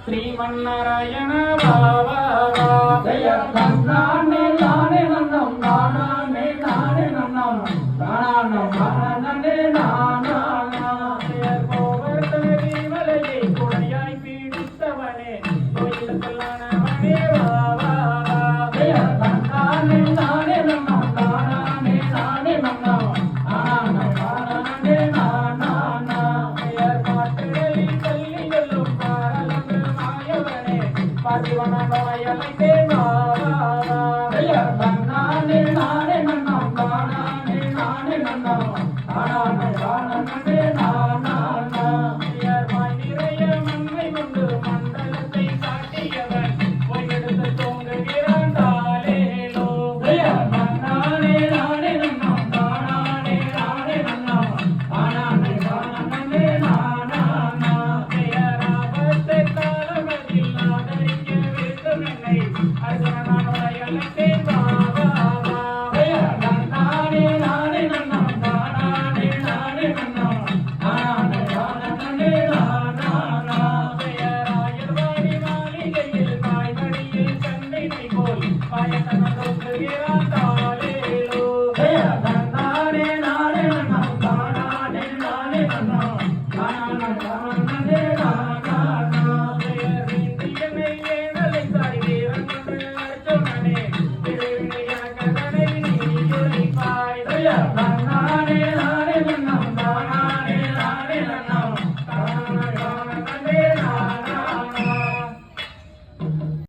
श्रीमन्नारायण बाबा जय नाने नाने नन्नम नाने नाने नन्नम नानम नाने नाना கோவர்த்தனி மலையை கொடையாய் பீடித்தவனே கோயில் கல்லானவனே பாபா ஜய நானே நானே நன்னம் நானே நானே நன்னம் நானம் நானே நானா பாட்டுடலி கல்லி சொல்லும் பாரலங்கு மாயவனே பாதிவன நோயலைத்தே